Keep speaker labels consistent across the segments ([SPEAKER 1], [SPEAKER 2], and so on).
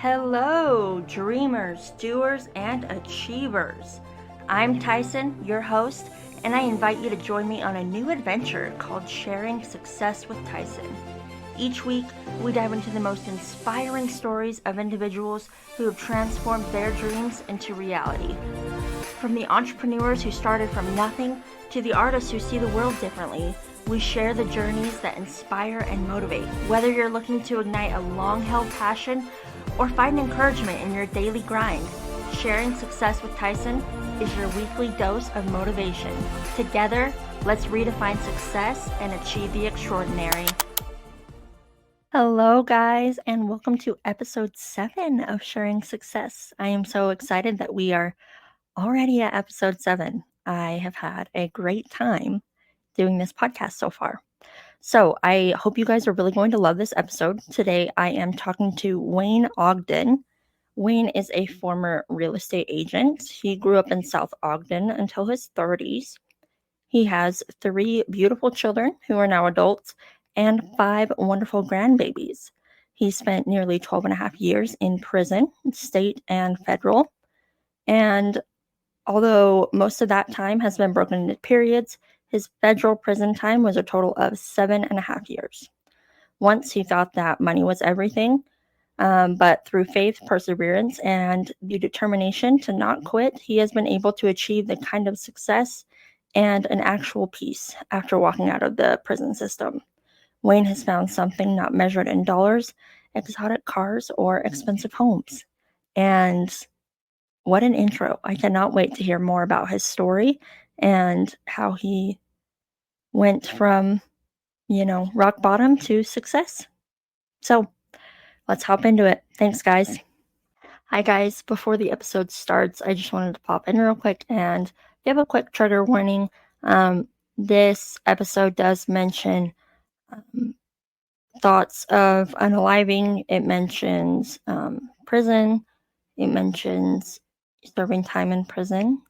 [SPEAKER 1] Hello, dreamers, doers, and achievers. I'm Tyson, your host, and I invite you to join me on a new adventure called Sharing Success with Tyson. Each week, we dive into the most inspiring stories of individuals who have transformed their dreams into reality. From the entrepreneurs who started from nothing to the artists who see the world differently, we share the journeys that inspire and motivate. Whether you're looking to ignite a long-held passion or find encouragement in your daily grind, Sharing Success with Tyson is your weekly dose of motivation. Together, let's redefine success and achieve the extraordinary. Hello, guys, and welcome to episode 7 of Sharing Success. I am so excited that we are already at episode 7. I have had a great time doing this podcast so far. So I hope you guys are really going to love this episode. Today I am talking to Wayne Ogden. Wayne is a former real estate agent. He grew up in South Ogden until his 30s. He has 3 beautiful children who are now adults and 5 wonderful grandbabies. He spent nearly 12 and a half years in prison, state and federal. And although most of that time has been broken into periods, his federal prison time was a total of 7.5 years. Once he thought that money was everything, but through faith, perseverance, and the determination to not quit, he has been able to achieve the kind of success and an actual peace after walking out of the prison system. Wayne has found something not measured in dollars, exotic cars, or expensive homes. And what an intro. I cannot wait to hear more about his story and how he went from, rock bottom to success. So let's hop into it. Thanks, guys. Hi, guys. Before the episode starts, I just wanted to pop in real quick and give a quick trigger warning. This episode does mention thoughts of unaliving. It mentions prison. It mentions serving time in prison.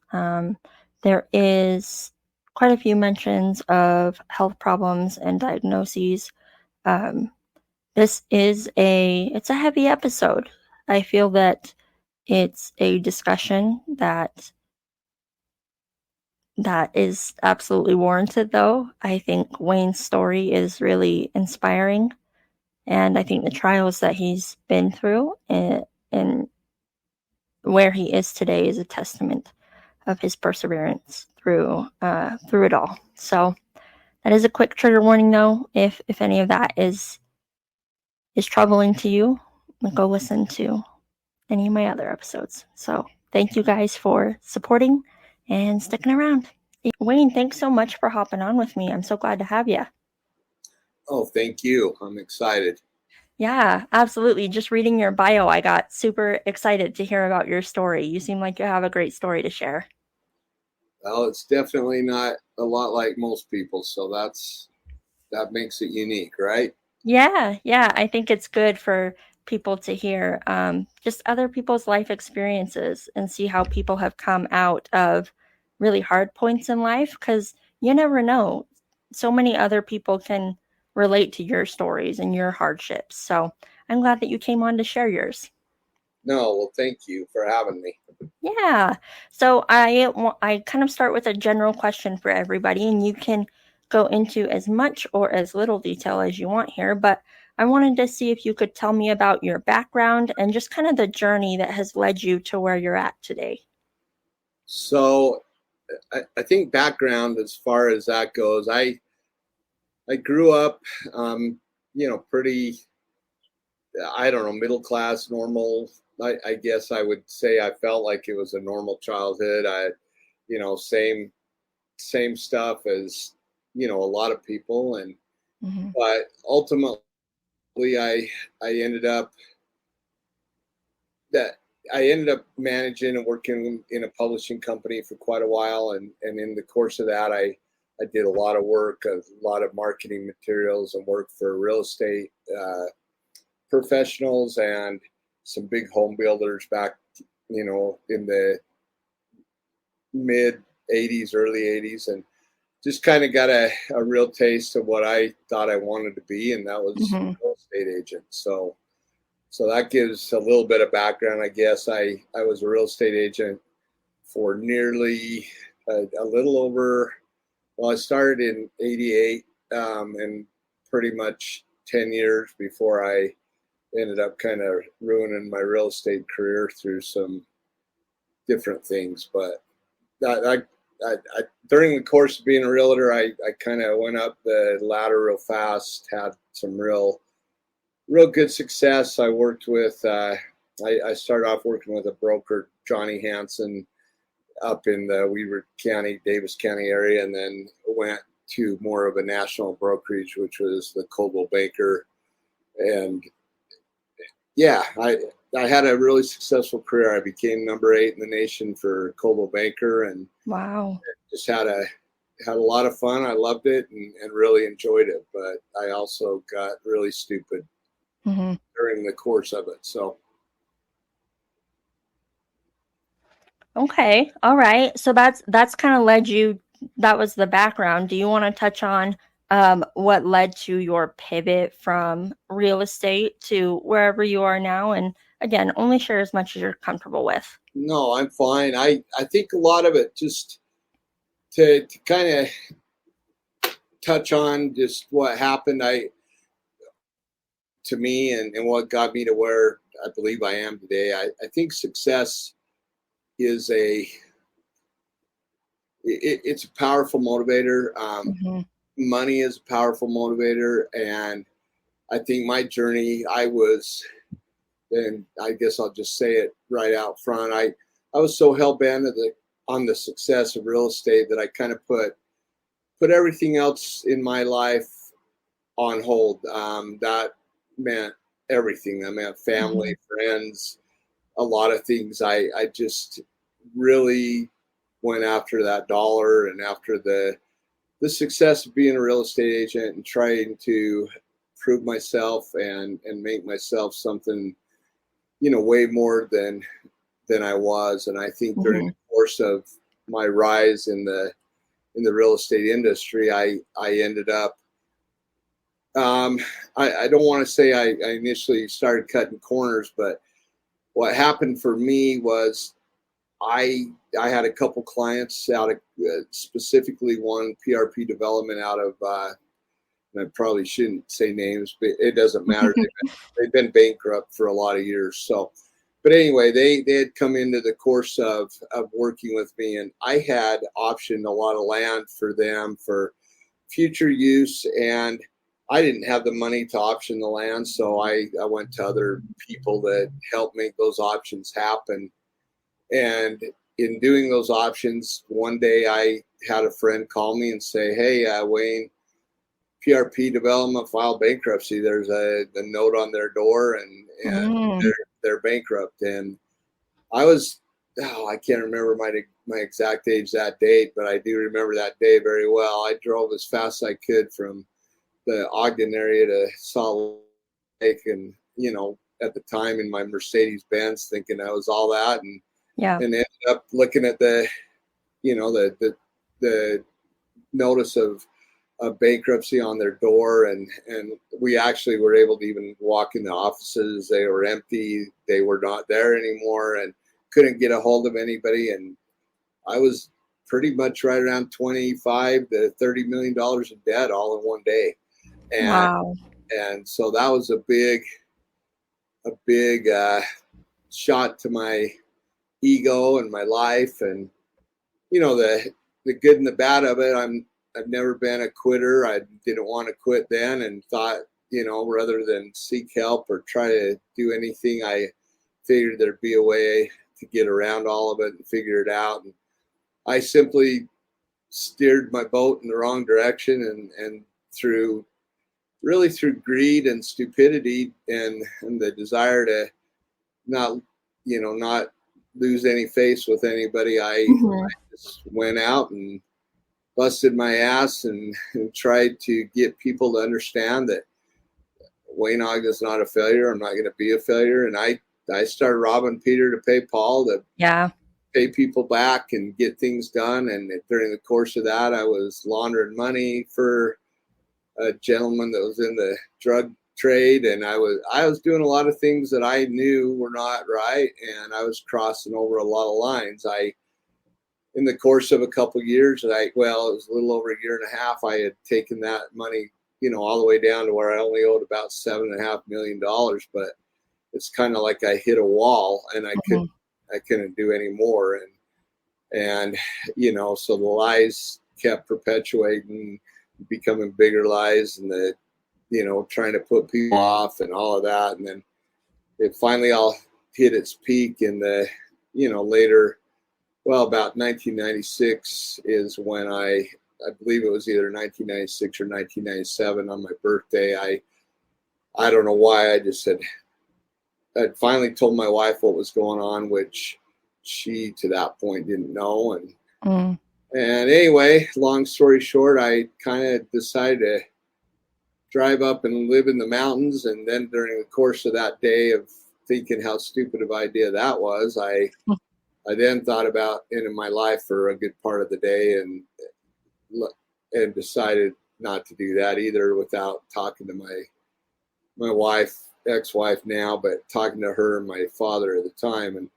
[SPEAKER 1] There is quite a few mentions of health problems and diagnoses. This is it's a heavy episode. I feel that it's a discussion that is absolutely warranted, though. I think Wayne's story is really inspiring, and I think the trials that he's been through and where he is today is a testament of his perseverance through it all. So that is a quick trigger warning, though. If any of that is troubling to you, go listen to any of my other episodes. So thank you guys for supporting and sticking around. Wayne, thanks so much for hopping on with me. I'm so glad to have you.
[SPEAKER 2] Oh, thank you. I'm excited.
[SPEAKER 1] Yeah, absolutely. Just reading your bio, I got super excited to hear about your story. You seem like you have a great story to share.
[SPEAKER 2] Well, it's definitely not a lot like most people, so that makes it unique, right?
[SPEAKER 1] Yeah, I think it's good for people to hear just other people's life experiences and see how people have come out of really hard points in life, because you never know. So many other people can relate to your stories and your hardships. So I'm glad that you came on to share yours.
[SPEAKER 2] No, well, thank you for having me.
[SPEAKER 1] Yeah. So I kind of start with a general question for everybody, and you can go into as much or as little detail as you want here, but I wanted to see if you could tell me about your background and just kind of the journey that has led you to where you're at today.
[SPEAKER 2] So I think background as far as that goes, I grew up, pretty, I don't know, middle class, normal. I guess I would say I felt like it was a normal childhood. Same stuff as, a lot of people. And, but ultimately I ended up managing and working in a publishing company for quite a while. And in the course of that, I did a lot of work, a lot of marketing materials and work for real estate professionals and some big home builders back, in the mid 80s, early 80s, and just kind of got a real taste of what I thought I wanted to be, and that was a real estate agent. So So that gives a little bit of background, I guess. I was a real estate agent for nearly a little over, well, I started in 88, and pretty much 10 years before I ended up kind of ruining my real estate career through some different things. But during the course of being a realtor, I kind of went up the ladder real fast, had some real good success. I worked with, I started off working with a broker, Johnny Hanson, up in the Weaver County, Davis County area, and then went to more of a national brokerage, which was the Coldwell Banker. And yeah, I had a really successful career. I became number 8 in the nation for Coldwell Banker, and
[SPEAKER 1] Wow.
[SPEAKER 2] just had a lot of fun. I loved it and really enjoyed it. But I also got really stupid
[SPEAKER 1] Hmm.
[SPEAKER 2] during the course of it. So
[SPEAKER 1] Okay. All right. So that's kind of led you. That was the background. Do you want to touch on what led to your pivot from real estate to wherever you are now? And again, only share as much as you're comfortable with.
[SPEAKER 2] no, I'm fine. I think a lot of it, just to kind of touch on just what happened to me and what got me to where I believe I am today. I think success is it's a powerful motivator.
[SPEAKER 1] Hmm.
[SPEAKER 2] Money is a powerful motivator, and I think my journey, and I guess I'll just say it right out front. I was so hell bent on the success of real estate that I kind of put everything else in my life on hold. That meant everything. That meant
[SPEAKER 1] Hmm.
[SPEAKER 2] family, friends, a lot of things. I just really went after that dollar and after the success of being a real estate agent and trying to prove myself and make myself something, way more than I was. And I think during
[SPEAKER 1] Hmm.
[SPEAKER 2] the course of my rise in the real estate industry, I ended up, um, I don't want to say I initially started cutting corners, but what happened for me was I I had a couple clients out of, specifically one PRP development out of, and I probably shouldn't say names, but it doesn't matter. They've been bankrupt for a lot of years. So, but anyway, they had come into the course of working with me, and I had optioned a lot of land for them for future use, and I didn't have the money to option the land, so I went to other people that helped make those options happen. And in doing those options, one day I had a friend call me and say, "Hey, Wayne, PRP Development filed bankruptcy. There's a note on their door, and
[SPEAKER 1] Mm.
[SPEAKER 2] they're bankrupt." And I was, oh, I can't remember my exact age that date, but I do remember that day very well. I drove as fast as I could from the Ogden area to Salt Lake, and at the time in my Mercedes Benz, thinking I was all that,
[SPEAKER 1] Yeah.
[SPEAKER 2] and ended up looking at the notice of bankruptcy on their door, and we actually were able to even walk in the offices. They were empty, they were not there anymore, and couldn't get a hold of anybody. And I was pretty much right around 25 to 30 million dollars in debt all in one day. and
[SPEAKER 1] Wow.
[SPEAKER 2] and so that was a big shot to my ego and my life, and the good and the bad of it. I've never been a quitter. I didn't want to quit then, and thought, rather than seek help or try to do anything, I figured there'd be a way to get around all of it and figure it out. And I simply steered my boat in the wrong direction, and through really through greed and stupidity and the desire to not not lose any face with anybody, I
[SPEAKER 1] Hmm.
[SPEAKER 2] just went out and busted my ass and tried to get people to understand that Wayne Ogden is not a failure. I'm not going to be a failure. And I started robbing Peter to pay Paul, to
[SPEAKER 1] Yeah.
[SPEAKER 2] pay people back and get things done. And during the course of that, I was laundering money for a gentleman that was in the drug trade, and I was doing a lot of things that I knew were not right, and I was crossing over a lot of lines. I In the course of a couple of years, it was a little over a year and a half, I had taken that money, all the way down to where I only owed about $7.5 million. But it's kind of like I hit a wall, and
[SPEAKER 1] Mhm.
[SPEAKER 2] I couldn't do any more. And so the lies kept perpetuating, becoming bigger lies, and trying to put people off and all of that. And then it finally all hit its peak in the, later, well, about 1996 is when I believe it was either 1996 or 1997 on my birthday. I don't know why. I'd finally told my wife what was going on, which she to that point didn't know.
[SPEAKER 1] Mm.
[SPEAKER 2] And anyway, long story short, I kind of decided to drive up and live in the mountains. And then during the course of that day of thinking how stupid of an idea that was, I then thought about ending my life for a good part of the day, and decided not to do that either without talking to my wife, ex-wife now, but talking to her and my father at the time. And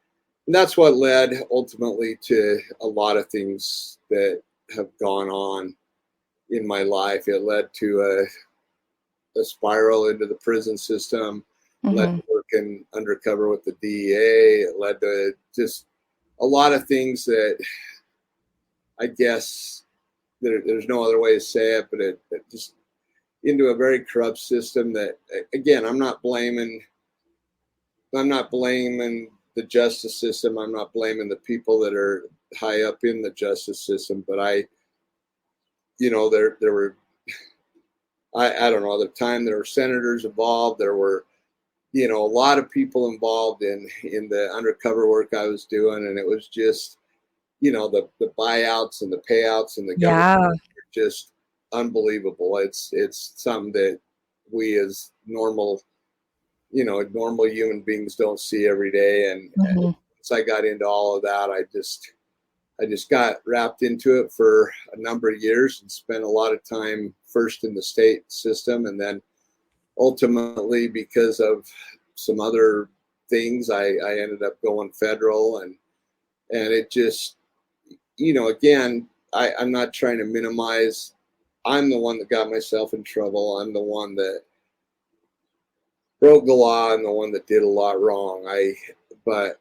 [SPEAKER 2] that's what led ultimately to a lot of things that have gone on in my life. It led to a spiral into the prison system, led
[SPEAKER 1] Mhm.
[SPEAKER 2] to working undercover with the DEA. It led to just a lot of things that I guess there's no other way to say it, but it just into a very corrupt system that, again, I'm not blaming the justice system. I'm not blaming the people that are high up in the justice system, but there were, I don't know, at the time there were senators involved. There were, a lot of people involved in the undercover work I was doing. And it was just, the buyouts and the payouts and the government
[SPEAKER 1] Yeah.
[SPEAKER 2] are just unbelievable. It's something that we as normal human beings don't see every day. And
[SPEAKER 1] Mhm.
[SPEAKER 2] once I got into all of that, I just got wrapped into it for a number of years and spent a lot of time first in the state system, and then ultimately, because of some other things, I ended up going federal. And it just, again, I'm not trying to minimize. I'm the one that got myself in trouble. I'm the one that broke the law. I'm the one that did a lot wrong. But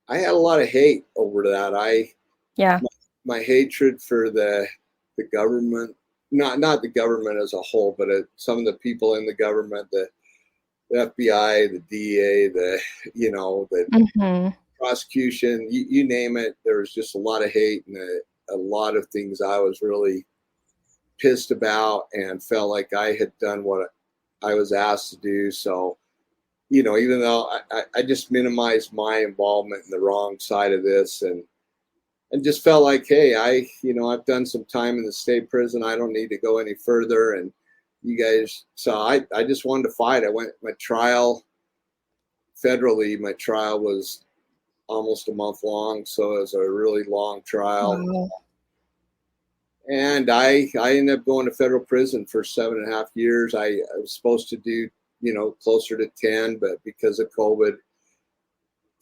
[SPEAKER 2] I had a lot of hate over that.
[SPEAKER 1] Yeah.
[SPEAKER 2] My hatred for the government, not the government as a whole, but some of the people in the government, the FBI, the DEA, the
[SPEAKER 1] Mhm.
[SPEAKER 2] prosecution, you name it. There was just a lot of hate, and a lot of things I was really pissed about and felt like I had done what I was asked to do. So, even though I just minimized my involvement in the wrong side of this, and just felt like, hey, I've done some time in the state prison. I don't need to go any further. And you guys, so I just wanted to fight. My trial federally, my trial was almost a month long. So it was a really long trial.
[SPEAKER 1] Wow.
[SPEAKER 2] And I ended up going to federal prison for 7.5 years. I was supposed to do, closer to 10, but because of COVID,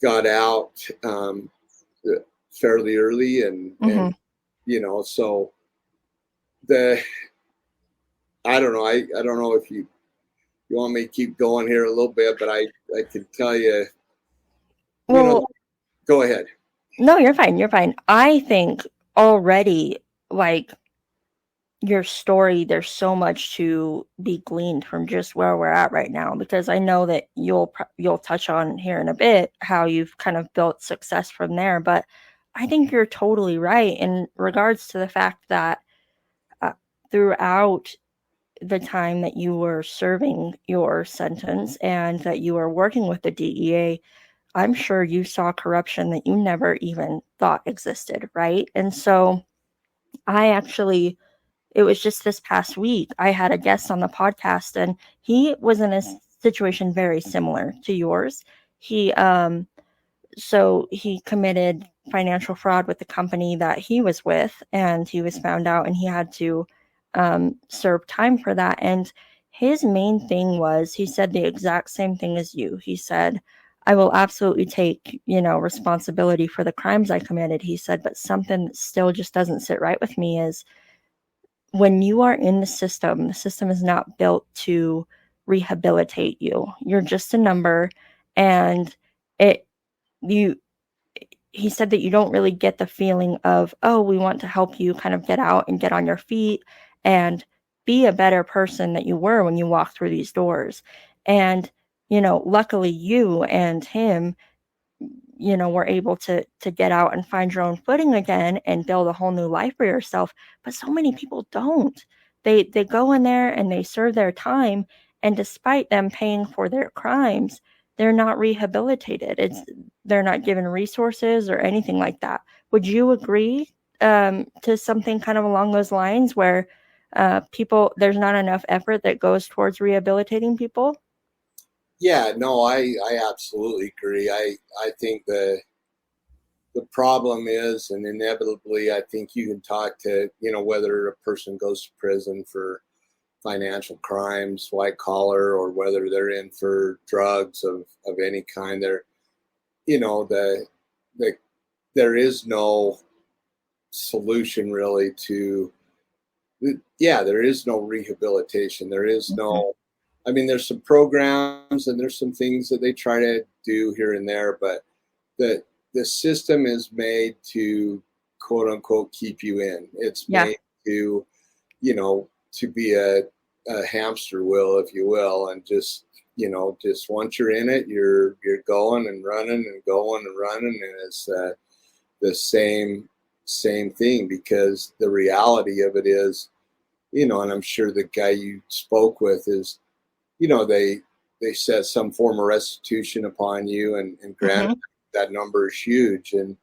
[SPEAKER 2] got out fairly early. And,
[SPEAKER 1] Mhm.
[SPEAKER 2] so the, I don't know. I don't know if you want me to keep going here a little bit, but I can tell you, you know,
[SPEAKER 1] Well,
[SPEAKER 2] go ahead.
[SPEAKER 1] no, you're fine. You're fine. I think already, like, your story, there's so much to be gleaned from just where we're at right now, because I know that you'll touch on here in a bit how you've kind of built success from there. But I think you're totally right in regards to the fact that uh, throughout the time that you were serving your sentence and that you were working with the DEA, I'm sure you saw corruption that you never even thought existed, right? And so I actually, it was just this past week, I had a guest on the podcast, and he was in a situation very similar to yours. He, so he committed financial fraud with the company that he was with, and he was found out, and he had to serve time for that. And his main thing was he said the exact same thing as you. He said, I will absolutely take, responsibility for the crimes I committed. He said, but something that still just doesn't sit right with me is when you are in the system is not built to rehabilitate you. You're just a number, and it you he said that you don't really get the feeling of, oh, we want to help you kind of get out and get on your feet and be a better person that you were when you walked through these doors. And, luckily you and him, were able to get out and find your own footing again and build a whole new life for yourself. But so many people don't. They go in there and they serve their time, and despite them paying for their crimes, they're not rehabilitated. They're not given resources or anything like that. Would you agree to something kind of along those lines where people there's not enough effort that goes towards rehabilitating people?
[SPEAKER 2] Yeah, no, I absolutely agree. I think the problem is, and inevitably, I think you can talk to, whether a person goes to prison for financial crimes, white collar, or whether they're in for drugs of any kind. There, the there is no solution really to. Yeah, there is no rehabilitation. There is
[SPEAKER 1] Mhm.
[SPEAKER 2] no. I mean, there's some programs and there's some things that they try to do here and there, but the the system is made to quote unquote keep you in. It's
[SPEAKER 1] Yeah.
[SPEAKER 2] made to, to be a hamster wheel, if you will, and just once you're in it, you're going and running and going and running, and it's the same thing because the reality of it is, and I'm sure the guy you spoke with is, they set some form of restitution upon you, and granted
[SPEAKER 1] Hmm.
[SPEAKER 2] that number is huge, and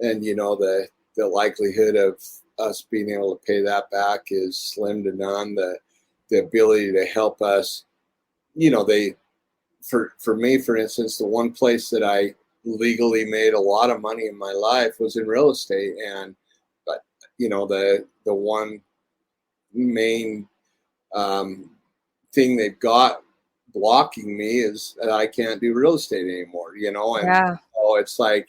[SPEAKER 2] the likelihood of us being able to pay that back is slim to none. The ability to help us, they for me, for instance, the one place that I legally made a lot of money in my life was in real estate, and but the one main um, thing they've got blocking me is that I can't do real estate anymore, and
[SPEAKER 1] Yeah.
[SPEAKER 2] so it's like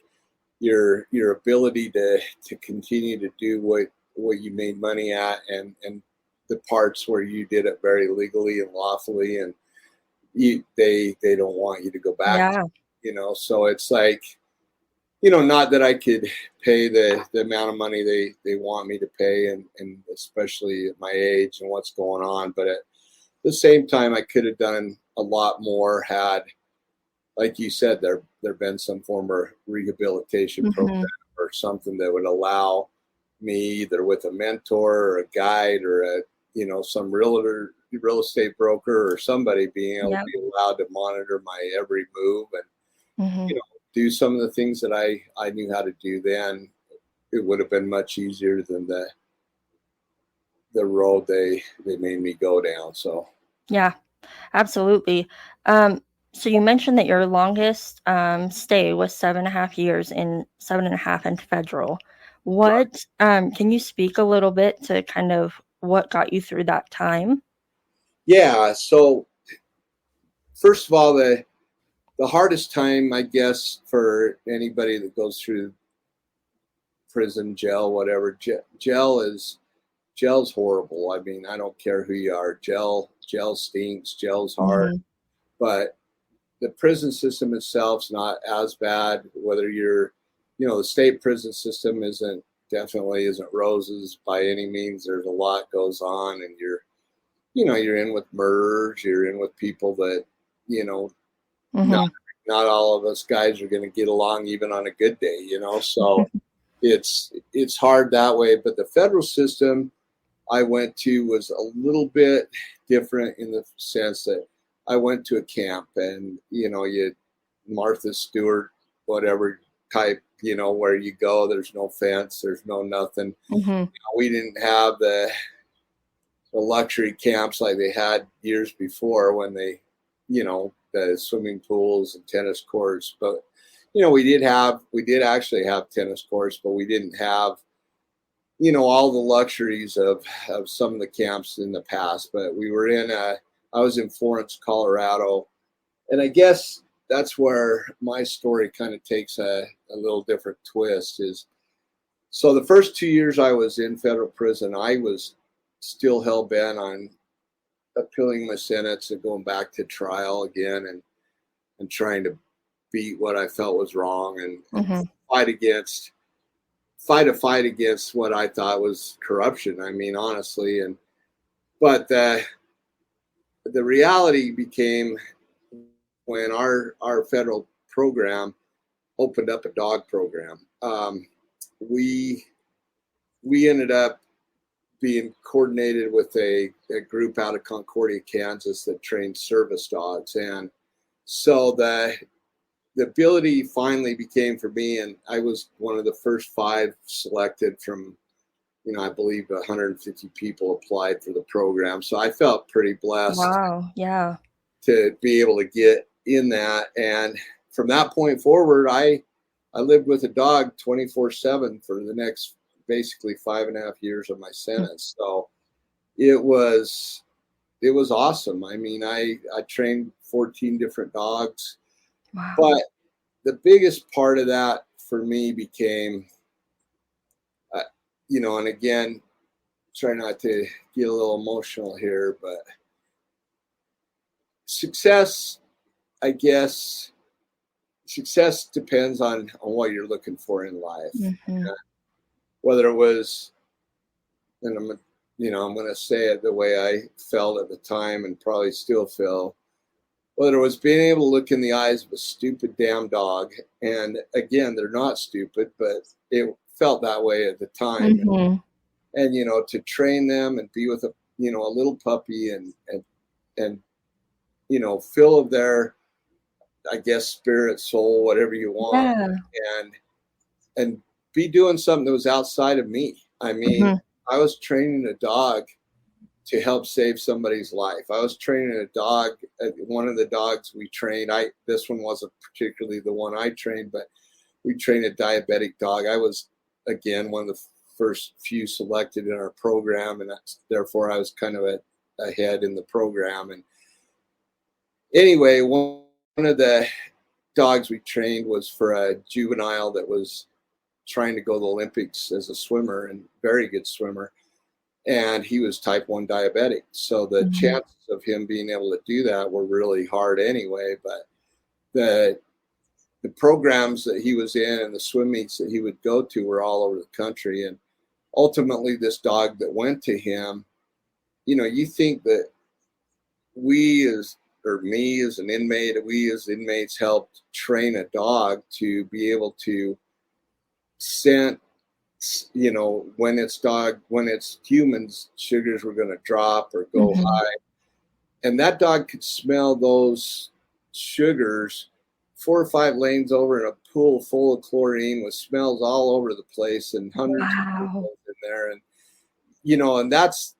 [SPEAKER 2] your ability to continue to do what you made money at, and the parts where you did it very legally and lawfully, and they don't want you to go back to,
[SPEAKER 1] Yeah.
[SPEAKER 2] so it's like, not that I could pay the amount of money they want me to pay, and especially at my age and what's going on, but at the same time I could have done a lot more had, like you said, there been some form of rehabilitation program
[SPEAKER 1] Hmm.
[SPEAKER 2] or something that would allow me, either with a mentor or a guide or some real estate broker or somebody, being able to
[SPEAKER 1] Yeah.
[SPEAKER 2] be allowed to monitor my every move and
[SPEAKER 1] Hmm.
[SPEAKER 2] do some of the things that I knew how to do then. It would have been much easier than the road they made me go down. So
[SPEAKER 1] Yeah. Absolutely. Um, so you mentioned that your longest stay was 7.5 years in 7.5 in federal. What can you speak a little bit to kind of what got you through that time?
[SPEAKER 2] yeah, so first of all, the hardest time, I guess, for anybody that goes through prison, jail, whatever, gel's horrible. I mean, I don't care who you are. Gel stinks. Gel's hard.
[SPEAKER 1] Hmm.
[SPEAKER 2] But the prison system itself's not as bad. Whether you're, the state prison system definitely isn't roses by any means. There's a lot goes on, and you're in with murderers. You're in with people that, you know, not
[SPEAKER 1] Hmm.
[SPEAKER 2] not all of us guys are going to get along even on a good day. So it's hard that way. But the federal system I went to was a little bit different in the sense that I went to a camp, and you Martha Stewart, whatever type, where you go, there's no fence, there's no nothing.
[SPEAKER 1] Hmm.
[SPEAKER 2] We didn't have the luxury camps like they had years before when the swimming pools and tennis courts. But we did actually have tennis courts, but we didn't have all the luxuries of some of the camps in the past. But we were in a I was in Florence, Colorado. And I guess that's where my story kind of takes a little different twist is, so the first 2 years I was in federal prison, I was still hell bent on appealing my sentence and going back to trial again and trying to beat what I felt was wrong and
[SPEAKER 1] Mm-hmm.
[SPEAKER 2] fight a fight against what I thought was corruption. I mean, honestly, but the reality became when our federal program opened up a dog program. We ended up being coordinated with a group out of Concordia, Kansas that trained service dogs. And so the ability finally became for me, and I was one of the first 5 selected from, I believe 150 people applied for the program. So I felt pretty blessed
[SPEAKER 1] Wow. Yeah.
[SPEAKER 2] to be able to get in that. And from that point forward, I lived with a dog 24/7 for the next basically 5.5 years of my sentence. So it was awesome. I mean, I trained 14 different dogs,
[SPEAKER 1] Wow.
[SPEAKER 2] but the biggest part of that for me became, and again, try not to get a little emotional here, but success, I guess, success depends on what you're looking for in life.
[SPEAKER 1] Mm-hmm.
[SPEAKER 2] Whether it was, and I'm going to say it the way I felt at the time and probably still feel, whether it was being able to look in the eyes of a stupid damn dog. And again, they're not stupid, but it felt that way at the time.
[SPEAKER 1] Mm-hmm.
[SPEAKER 2] And, to train them and be with a little puppy and, fill of their, I guess, spirit, soul, whatever you want,
[SPEAKER 1] Yeah.
[SPEAKER 2] and and be doing something that was outside of me. I mean,
[SPEAKER 1] Mm-hmm.
[SPEAKER 2] I was training a dog to help save somebody's life. I was training a dog. One of the dogs we trained, this one wasn't particularly the one I trained, but we trained a diabetic dog. I was, again, one of the first few selected in our program, and therefore I was kind of ahead in the program. And anyway, one of the dogs we trained was for a juvenile that was trying to go to the Olympics as a swimmer, and very good swimmer. And he was type 1 diabetic. So the
[SPEAKER 1] Mm-hmm.
[SPEAKER 2] chances of him being able to do that were really hard anyway. But the programs that he was in and the swim meets that he would go to were all over the country. And ultimately, this dog that went to him, you think that me as an inmate, we as inmates helped train a dog to be able to scent, when it's humans, sugars were going to drop or go
[SPEAKER 1] Mm-hmm.
[SPEAKER 2] high. And that dog could smell those sugars 4 or 5 lanes over in a pool full of chlorine with smells all over the place and hundreds of
[SPEAKER 1] Wow.
[SPEAKER 2] chemicals in there. And, and that's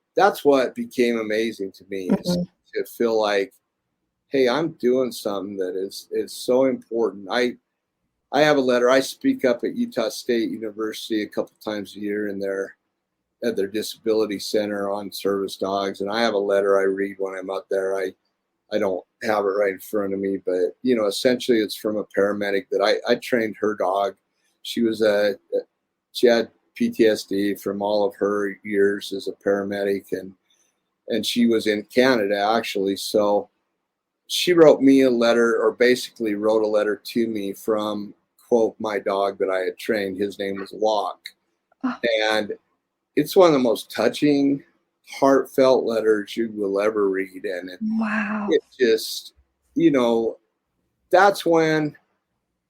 [SPEAKER 2] what became amazing to me, is
[SPEAKER 1] Mm-hmm.
[SPEAKER 2] to feel like, hey, I'm doing something that is so important. I have a letter. I speak up at Utah State University a couple times a year at their disability center on service dogs, and I have a letter I read when I'm out there. I don't have it right in front of me, but essentially it's from a paramedic that I trained her dog. She had PTSD from all of her years as a paramedic, and she was in Canada actually. So she wrote me a letter, or basically wrote a letter to me from, quote, my dog that I had trained. His name was Locke.
[SPEAKER 1] Oh,
[SPEAKER 2] And it's one of the most touching, heartfelt letters you will ever read. And
[SPEAKER 1] wow.
[SPEAKER 2] it just, that's when,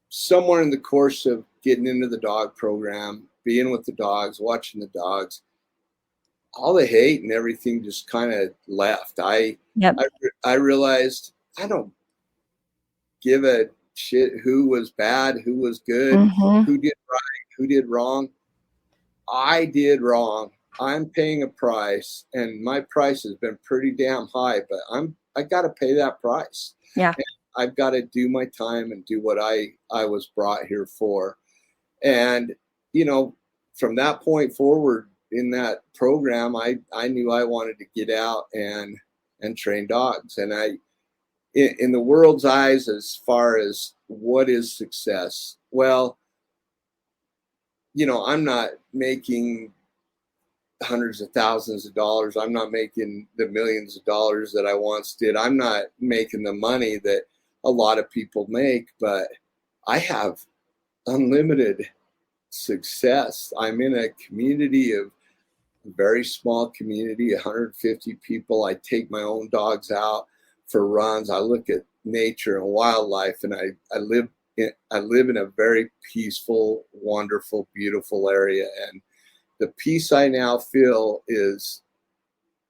[SPEAKER 2] somewhere in the course of getting into the dog program, being with the dogs, watching the dogs, all the hate and everything just kind of left.
[SPEAKER 1] Yep.
[SPEAKER 2] I realized I don't give a shit who was bad, who was good,
[SPEAKER 1] Mm-hmm.
[SPEAKER 2] who did right, who did wrong. I did wrong. I'm paying a price, and my price has been pretty damn high, but I got to pay that price.
[SPEAKER 1] Yeah.
[SPEAKER 2] And I've got to do my time and do what I was brought here for. And from that point forward in that program, I knew I wanted to get out and and train dogs. And in the world's eyes, as far as what is success, well, I'm not making hundreds of thousands of dollars. I'm not making the millions of dollars that I once did. I'm not making the money that a lot of people make, but I have unlimited success. I'm in a community of a very small community, 150 people. I take my own dogs out for runs. I look at nature and wildlife, and I live in a very peaceful, wonderful, beautiful area. And the peace I now feel is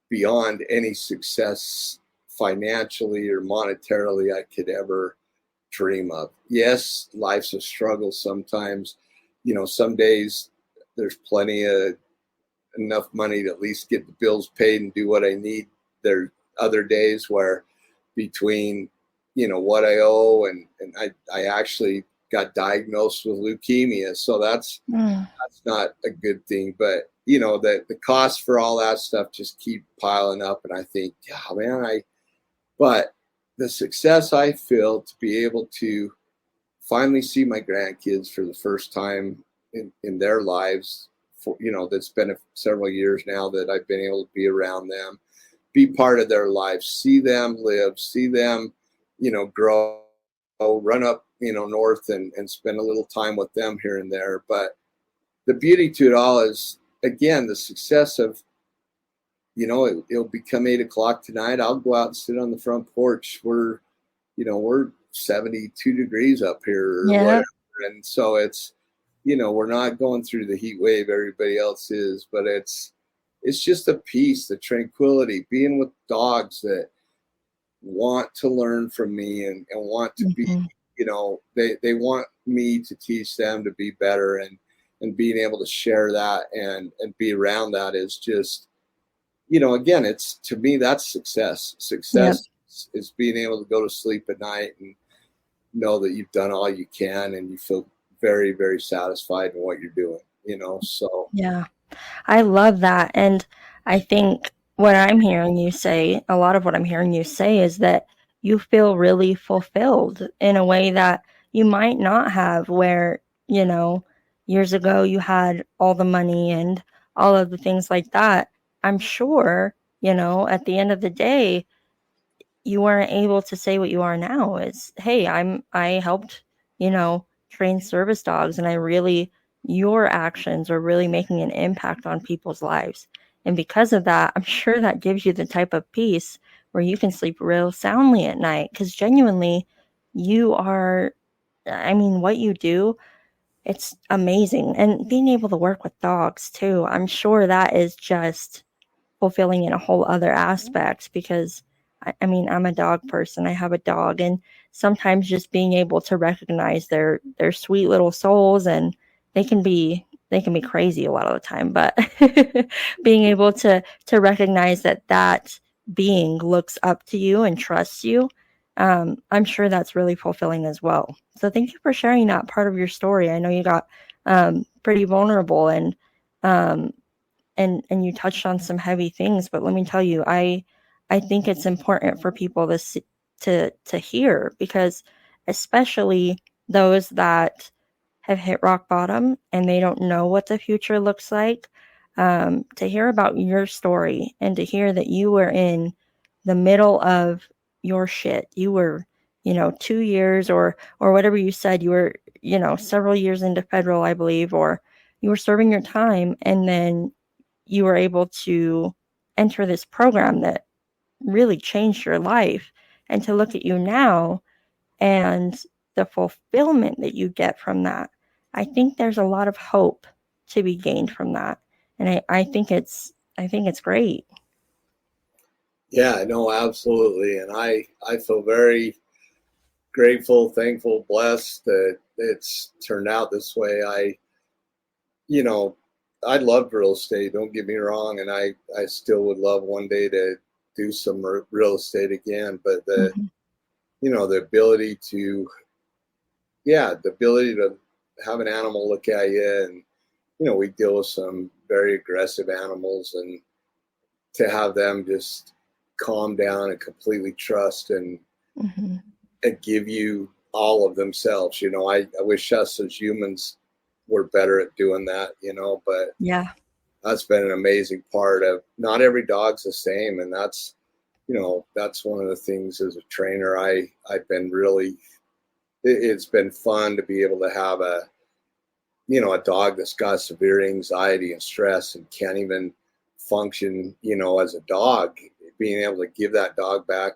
[SPEAKER 2] beyond any success financially or monetarily I could ever dream of. Yes, life's a struggle sometimes. Some days there's plenty of enough money to at least get the bills paid and do what I need. There are other days where between, what I owe and I actually got diagnosed with leukemia. So that's
[SPEAKER 1] Mm.
[SPEAKER 2] not a good thing. But the costs for all that stuff just keep piling up. And I think, oh man, but the success I feel to be able to finally see my grandkids for the first time in their lives, that's been several years now that I've been able to be around them, be part of their lives, see them live, see them, grow, run up, north and spend a little time with them here and there. But the beauty to it all is, again, the success of, it'll become 8 o'clock tonight. I'll go out and sit on the front porch. We're 72 degrees up here or
[SPEAKER 1] Yeah.
[SPEAKER 2] whatever. And so it's, we're not going through the heat wave everybody else is, but it's just a peace, the tranquility, being with dogs that want to learn from me and want to be,
[SPEAKER 1] Mhm.
[SPEAKER 2] they want me to teach them to be better, and being able to share that and be around that is just, again, it's, to me, that's success.
[SPEAKER 1] Yep.
[SPEAKER 2] Success is being able to go to sleep at night and know that you've done all you can and you feel very, very satisfied in what you're doing, so.
[SPEAKER 1] Yeah. I love that. And I think what I'm hearing you say, a lot of what I'm hearing you say is that you feel really fulfilled in a way that you might not have, where, years ago you had all the money and all of the things like that. I'm sure, at the end of the day, you weren't able to say what you are now. It's, hey, I helped, train service dogs, and your actions are really making an impact on people's lives. And because of that, I'm sure that gives you the type of peace where you can sleep real soundly at night, because genuinely you are, I mean, what you do, it's amazing. And being able to work with dogs too, I'm sure that is just fulfilling in a whole other aspect, because I mean, I'm a dog person. I have a dog, and sometimes just being able to recognize their sweet little souls, and they can be crazy a lot of the time, but being able to recognize that being looks up to you and trusts you, I'm sure that's really fulfilling as well. So thank you for sharing that part of your story. I know you got pretty vulnerable, um, and you touched on some heavy things, but let me tell you, I think it's important for people to hear, because especially those that have hit rock bottom and they don't know what the future looks like, to hear about your story and to hear that you were in the middle of your shit. You were, 2 years or whatever you said, you were, several years into federal, I believe, or you were serving your time, and then you were able to enter this program that really changed your life, and to look at you now and the fulfillment that you get from that. I think there's a lot of hope to be gained from that. And I think it's great.
[SPEAKER 2] Yeah, no, absolutely. And I feel very grateful, thankful, blessed that it's turned out this way. You know, I loved real estate, don't get me wrong, and I still would love one day to do some real estate again, but
[SPEAKER 1] Mhm.
[SPEAKER 2] the ability to, yeah, the ability to have an animal look at you, and we deal with some very aggressive animals, and to have them just calm down and completely trust
[SPEAKER 1] Hmm.
[SPEAKER 2] and give you all of themselves. I wish us as humans were better at doing that, but
[SPEAKER 1] Yeah.
[SPEAKER 2] that's been an amazing part of, not every dog's the same. And that's one of the things as a trainer, I've been really, it's been fun to be able to have a dog that's got severe anxiety and stress and can't even function, as a dog, being able to give that dog back,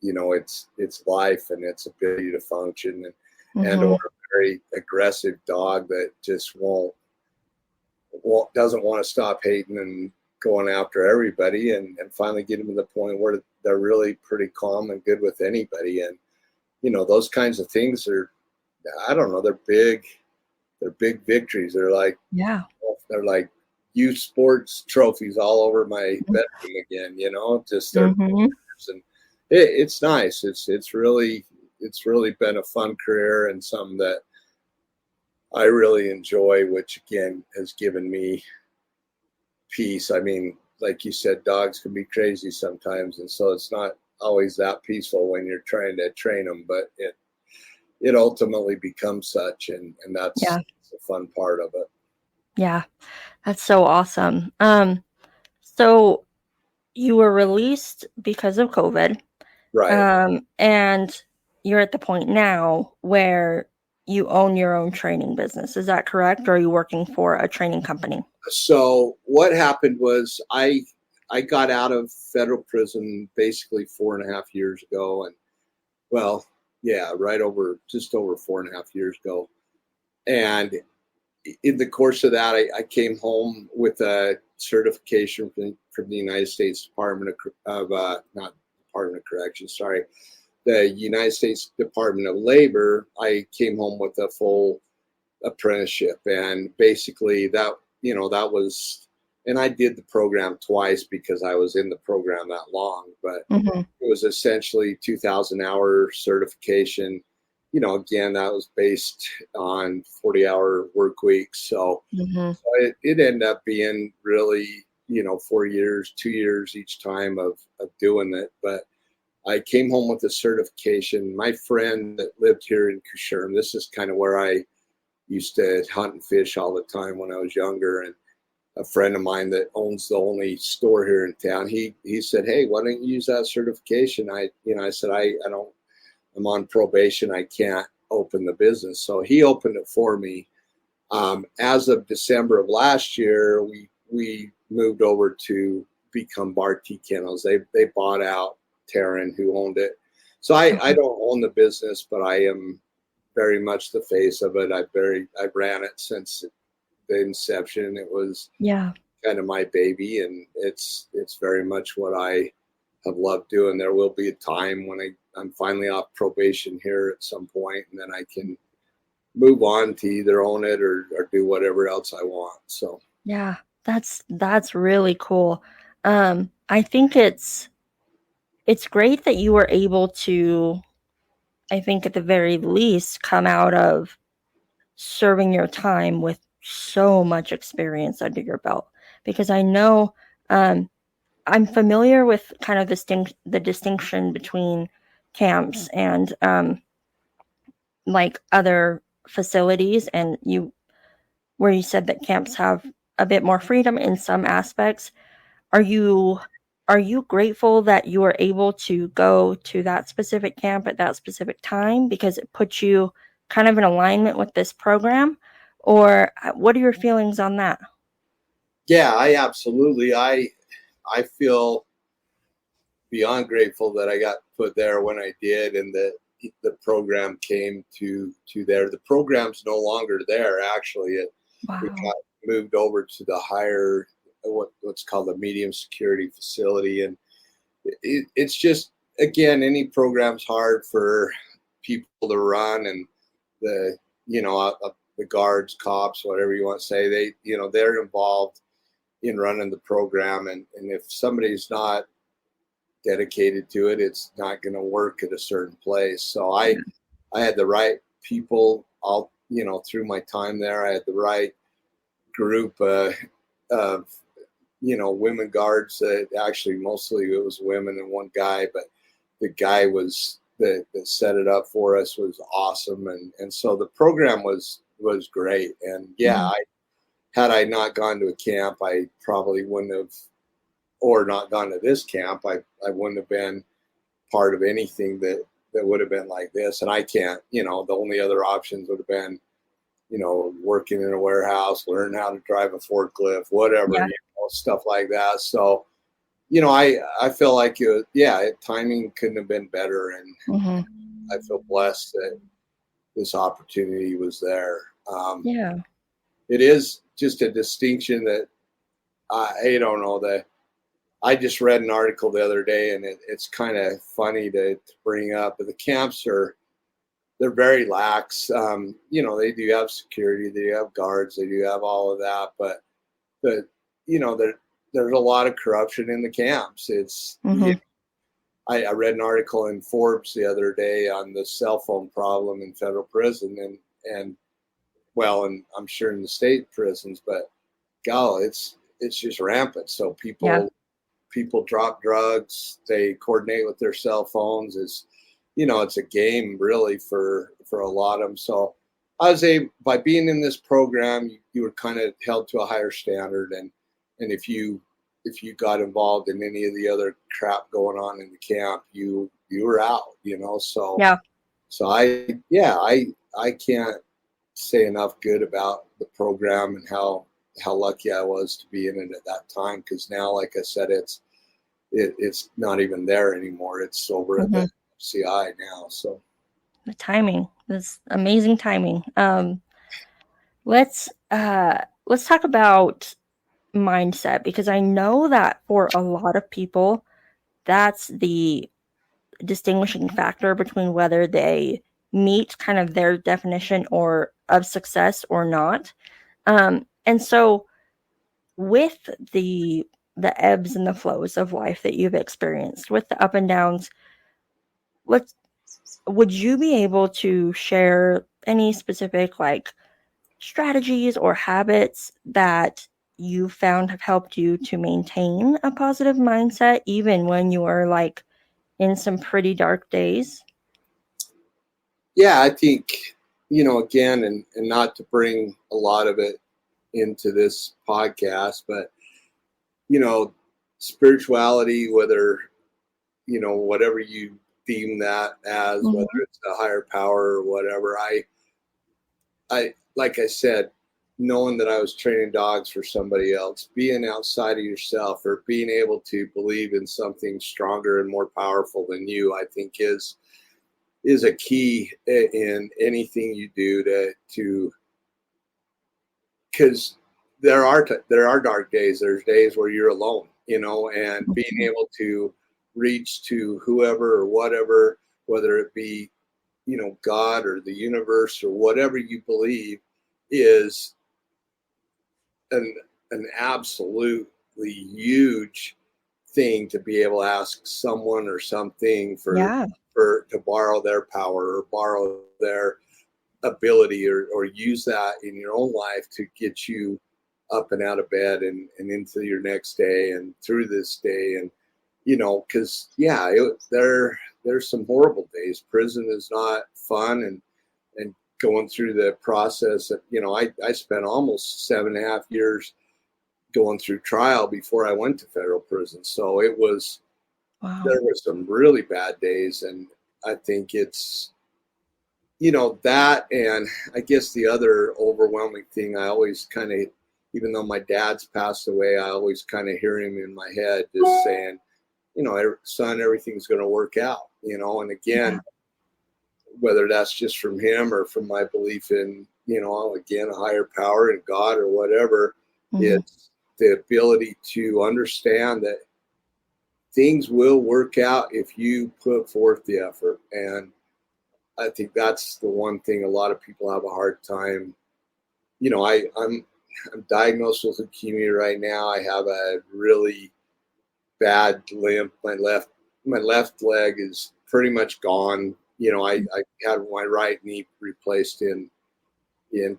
[SPEAKER 2] its life and its ability to function, and or
[SPEAKER 1] Hmm.
[SPEAKER 2] a very aggressive dog that just doesn't want to stop hating and going after everybody, and finally get them to the point where they're really pretty calm and good with anybody. And those kinds of things are, I don't know, they're big victories.
[SPEAKER 1] Yeah.
[SPEAKER 2] They're like youth sports trophies all over my bedroom again. Just they're,
[SPEAKER 1] Hmm.
[SPEAKER 2] and it's nice. It's really been a fun career and something that I really enjoy, which again has given me peace. I mean, like you said, dogs can be crazy sometimes, and so it's not always that peaceful when you're trying to train them, but it ultimately becomes such, and that's
[SPEAKER 1] Yeah.
[SPEAKER 2] the fun part of it.
[SPEAKER 1] Yeah. That's so awesome. So you were released because of COVID,
[SPEAKER 2] Right.
[SPEAKER 1] and you're at the point now where you own your own training business. Is that correct? Or are you working for a training company?
[SPEAKER 2] So what happened was I got out of federal prison basically 4.5 years ago, and well, yeah, just over 4.5 years ago. And in the course of that, I came home with a certification from the United States Department of not Department of Corrections, sorry, the United States Department of Labor. I came home with a full apprenticeship, and basically that was, and I did the program twice because I was in the program that long, but
[SPEAKER 1] Hmm.
[SPEAKER 2] it was essentially 2,000-hour certification. Again, that was based on 40-hour work weeks. So
[SPEAKER 1] Hmm.
[SPEAKER 2] it ended up being really, 4 years, 2 years each time of doing it. But I came home with a certification. My friend that lived here in Kusherm, this is kind of where I used to hunt and fish all the time when I was younger. And a friend of mine that owns the only store here in town, he said, "Hey, why don't you use that certification?" I said, I don't, I'm on probation. I can't open the business. So he opened it for me. As of December of last year, we moved over to become Barty Kennels. They bought out Taryn, who owned it. So I
[SPEAKER 1] Okay.
[SPEAKER 2] don't own the business, but I am very much the face of it. I've ran it since the inception. It was
[SPEAKER 1] Yeah.
[SPEAKER 2] kind of my baby, and it's very much what I have loved doing. There will be a time when I'm finally off probation here at some point, and then I can move on to either own it or do whatever else I want. So
[SPEAKER 1] Yeah. That's really cool. I think it's great that you were able to, I think at the very least, come out of serving your time with so much experience under your belt. Because I know, um, I'm familiar with kind of the distinction between camps and like other facilities, and you where you said that camps have a bit more freedom in some aspects. Are you are you grateful that you were able to go to that specific camp at that specific time because it puts you kind of in alignment with this program? Or what are your feelings on that?
[SPEAKER 2] yeah, I feel beyond grateful that I got put there when I did, and that the program came to there. The program's no longer there. Actually, we
[SPEAKER 1] Wow.
[SPEAKER 2] got moved over to the higher, what's called the medium security facility, and it's just, again, any program's hard for people to run, and the the guards, cops, whatever you want to say, they're involved in running the program, and if somebody's not dedicated to it, it's not going to work at a certain place. So I had the right people all, through my time there. I had the right group of women guards that actually mostly it was women and one guy, but the guy that set it up for us was awesome. And so the program was great. And yeah,
[SPEAKER 1] Mhm.
[SPEAKER 2] had I not gone to a camp, I probably wouldn't have, or not gone to this camp, I wouldn't have been part of anything that would have been like this. And I can't, the only other options would have been, working in a warehouse, learn how to drive a forklift, whatever,
[SPEAKER 1] Yeah.
[SPEAKER 2] stuff like that. So, I feel like timing couldn't have been better, and
[SPEAKER 1] Mhm.
[SPEAKER 2] I feel blessed that this opportunity was there.
[SPEAKER 1] Yeah.
[SPEAKER 2] It is just a distinction that I don't know that I just read an article the other day, and it's kind of funny to bring up. But the camps they're very lax. They do have security, they do have guards, they do have all of that, but the there's a lot of corruption in the camps.
[SPEAKER 1] Mhm.
[SPEAKER 2] I read an article in Forbes the other day on the cell phone problem in federal prison, and well, and I'm sure in the state prisons, but golly, it's just rampant. So
[SPEAKER 1] Yeah.
[SPEAKER 2] people drop drugs, they coordinate with their cell phones. It's a game really for a lot of them. So by being in this program, you were kind of held to a higher standard, and if you got involved in any of the other crap going on in the camp, you were out.
[SPEAKER 1] Yeah.
[SPEAKER 2] So I can't say enough good about the program and how lucky I was to be in it at that time. Because now, like I said, it's not even there anymore. It's over at the
[SPEAKER 1] Mhm.
[SPEAKER 2] CI now. So
[SPEAKER 1] The timing. This amazing timing. Let's talk about mindset, because I know that for a lot of people, that's the distinguishing factor between whether they meet kind of their definition or of success or not. And so with the ebbs and the flows of life that you've experienced, with the up and downs, what would you be able to share any specific like strategies or habits that you found have helped you to maintain a positive mindset even when you are like in some pretty dark days?
[SPEAKER 2] yeah, I think again, and not to bring a lot of it into this podcast, but you know, spirituality, whatever you deem that as, whether
[SPEAKER 1] Mhm.
[SPEAKER 2] it's a higher power or whatever. I like I said, knowing that I was training dogs for somebody else, being outside of yourself, or being able to believe in something stronger and more powerful than you, I think is a key in anything you do to because there are dark days. There's days where you're alone, and being
[SPEAKER 1] Mhm.
[SPEAKER 2] able to reach to whoever or whatever, whether it be God or the universe or whatever you believe, is an an absolutely huge thing to be able to ask someone or something
[SPEAKER 1] Yeah.
[SPEAKER 2] for to borrow their power or borrow their ability, or use that in your own life to get you up and out of bed and into your next day and through this day. And because there's some horrible days. Prison is not fun, and going through the process of, I spent almost 7.5 years going through trial before I went to federal prison. So
[SPEAKER 1] Wow.
[SPEAKER 2] there were some really bad days. And I think it's, that. And I guess the other overwhelming thing, I always kind of, even though my dad's passed away, I always kind of hear him in my head just saying, son, everything's going to work out, and
[SPEAKER 1] Yeah.
[SPEAKER 2] again, whether that's just from him or from my belief in, again, a higher power and God or whatever,
[SPEAKER 1] Mhm.
[SPEAKER 2] it's the ability to understand that things will work out if you put forth the effort. And I think that's the one thing a lot of people have a hard time. I'm diagnosed with leukemia right now. I have a really bad limp. My left leg is pretty much gone. I had my right knee replaced in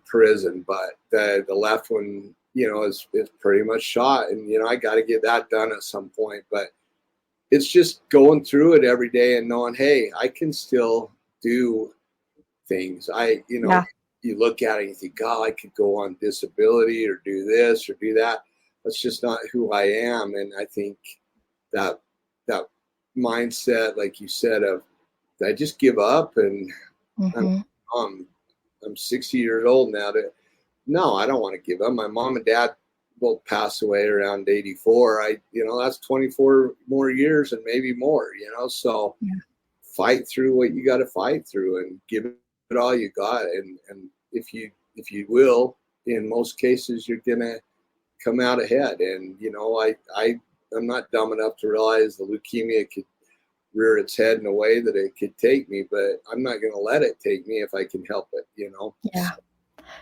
[SPEAKER 2] prison, but the left one is pretty much shot, and I got to get that done at some point. But it's just going through it every day and knowing, hey, I can still do things.
[SPEAKER 1] Yeah.
[SPEAKER 2] You look at it and you think, God, I could go on disability or do this or do that. That's just not who I am. And I think that that mindset, like you said, of did I just give up and I'm
[SPEAKER 1] Mm-hmm.
[SPEAKER 2] um, I'm 60 years old now. No, I don't want to give up. My mom and dad both passed away around 84. That's 24 more years and maybe more. So
[SPEAKER 1] Yeah.
[SPEAKER 2] fight through what you got to fight through and give it all you got. And if you will, in most cases, you're gonna come out ahead. And I'm not dumb enough to realize the leukemia could rear its head in a way that it could take me, but I'm not going to let it take me if I can help it.
[SPEAKER 1] Yeah.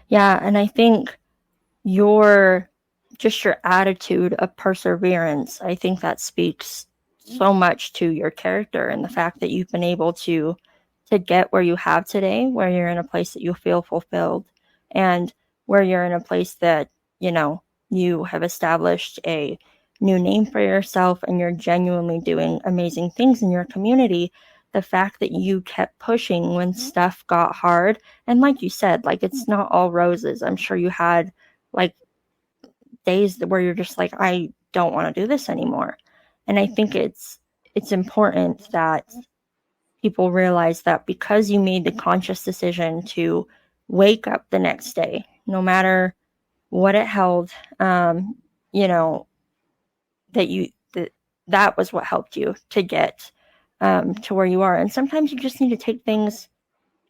[SPEAKER 1] Yeah. And I think your just your attitude of perseverance, I think that speaks so much to your character and the fact that you've been able to get where you have today, where you're in a place that you feel fulfilled, and where you're in a place that you know you have established a new name for yourself and you're genuinely doing amazing things in your community. The fact that you kept pushing when stuff got hard, and like you said, like it's not all roses. I'm sure you had like days where you're just like, I don't want to do this anymore. And I think it's important that people realize that because you made the conscious decision to wake up the next day, no matter what it held, um, you know, that that was what helped you to get to where you are. And sometimes you just need to take things,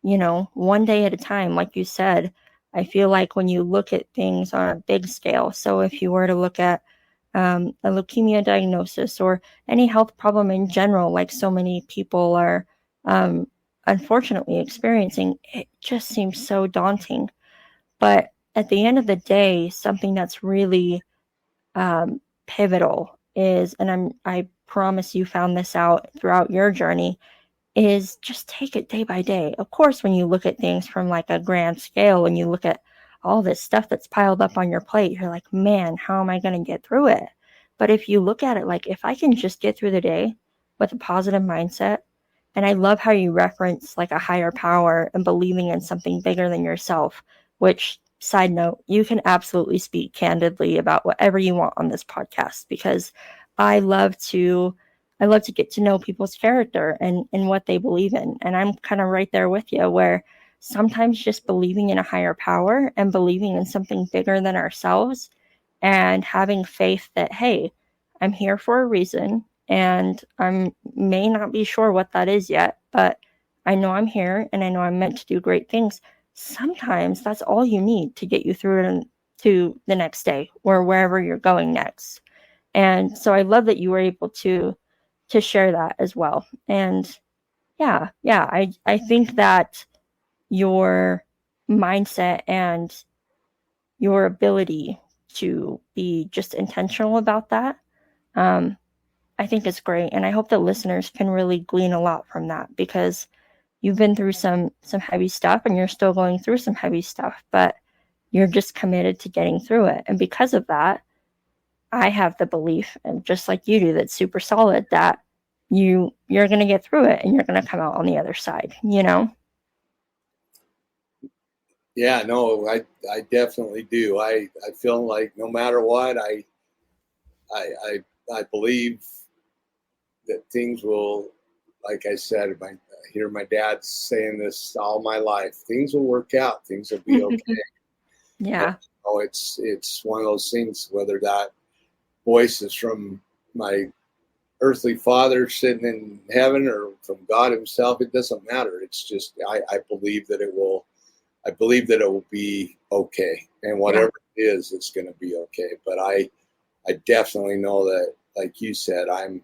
[SPEAKER 1] one day at a time. Like you said, I feel like when you look at things on a big scale, so if you were to look at a leukemia diagnosis or any health problem in general, like so many people are um, unfortunately experiencing, it just seems so daunting. But at the end of the day, something that's really pivotal is, and I promise you found this out throughout your journey, is just take it day by day. Of course, when you look at things from like a grand scale, when you look at all this stuff that's piled up on your plate, you're like, man, how am I going to get through it? But if you look at it like, if I can just get through the day with a positive mindset, and I love how you reference like a higher power and believing in something bigger than yourself, which, side note, you can absolutely speak candidly about whatever you want on this podcast because I love to I love to get to know people's character and what they believe in. And I'm kind of right there with you where sometimes just believing in a higher power and believing in something bigger than ourselves and having faith that, hey, I'm here for a reason and I may not be sure what that is yet, but I know I'm here and I know I'm meant to do great things. Sometimes that's all you need to get you through to the next day or wherever you're going next. And so I love that you were able to share that as well. And I think that your mindset and your ability to be just intentional about that, um, I think is great. And I hope that listeners can really glean a lot from that because you've been through some heavy stuff and you're still going through some heavy stuff, but you're just committed to getting through it. And because of that, I have the belief, and just like you do, that's super solid that you're going to get through it and you're going to come out on the other side.
[SPEAKER 2] Yeah, no, I definitely do. I feel like no matter what, I I believe that things will, like I said, I hear my dad saying this all my life. Things will work out. Things will be okay. And,
[SPEAKER 1] Yeah.
[SPEAKER 2] it's one of those things. Whether that voice is from my earthly father sitting in heaven or from God Himself, it doesn't matter. It's just I believe that it will. I believe that it will be okay, and
[SPEAKER 1] Yeah.
[SPEAKER 2] whatever it is, it's going to be okay. But I definitely know that, like you said, I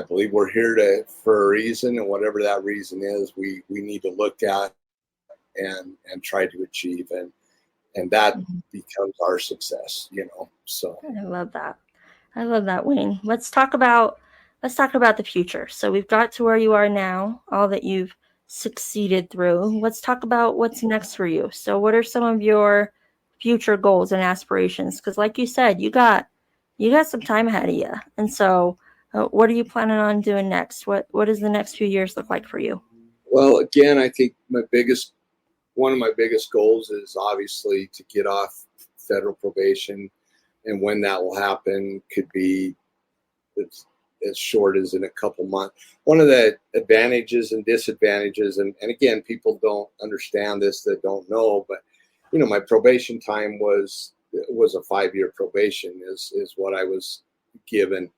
[SPEAKER 2] believe we're here for a reason, and whatever that reason is, we need to look at and try to achieve, and that
[SPEAKER 1] Mhm.
[SPEAKER 2] becomes our success. So
[SPEAKER 1] I love that. I love that, Wayne. Let's talk about the future. So we've got to where you are now, all that you've succeeded through. Let's talk about what's next for you. So what are some of your future goals and aspirations? Because, like you said, you got some time ahead of you, and so what are you planning on doing next? What does the next few years look like for you?
[SPEAKER 2] Well, again, I think one of my biggest goals is obviously to get off federal probation, and when that will happen could be as short as in a couple months. One of the advantages and disadvantages, and again, people don't understand this that don't know, but my probation time was a 5-year probation is what I was given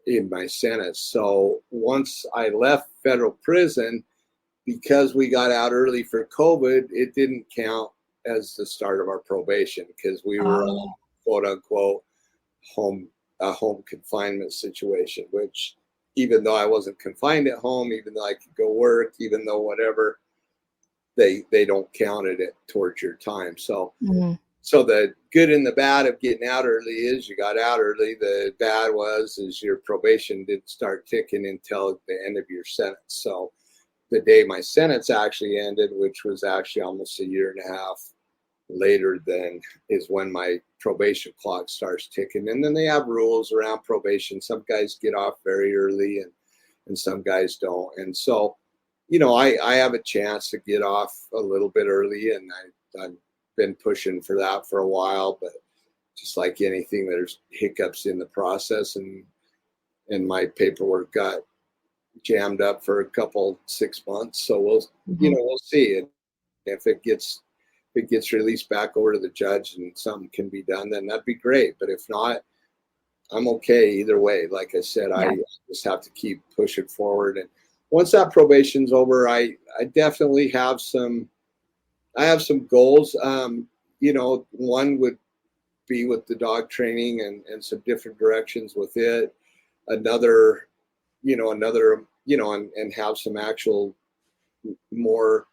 [SPEAKER 2] in my sentence. So once I left federal prison, because we got out early for COVID, it didn't count as the start of our probation because we were on
[SPEAKER 1] Oh,
[SPEAKER 2] quote unquote home a home confinement situation, which even though I wasn't confined at home, even though I could go work, even though whatever, they don't count it towards your time.
[SPEAKER 1] mm,
[SPEAKER 2] So the good and the bad of getting out early is you got out early. The bad is your probation didn't start ticking until the end of your sentence. So the day my sentence actually ended, which was actually almost a year and a half later than is when my probation clock starts ticking. And then they have rules around probation. Some guys get off very early and some guys don't. And so, I have a chance to get off a little bit early, and I've been pushing for that for a while, but just like anything, there's hiccups in the process, and my paperwork got jammed up for a couple 6 months. So
[SPEAKER 1] mhm.
[SPEAKER 2] we'll see. And if it gets released back over to the judge and something can be done, then that'd be great. But if not, I'm okay either way. Like I said,
[SPEAKER 1] Yeah,
[SPEAKER 2] I just have to keep pushing forward. And once that probation's over, I definitely have some goals. One would be with the dog training and some different directions with it. Another, and have some actual more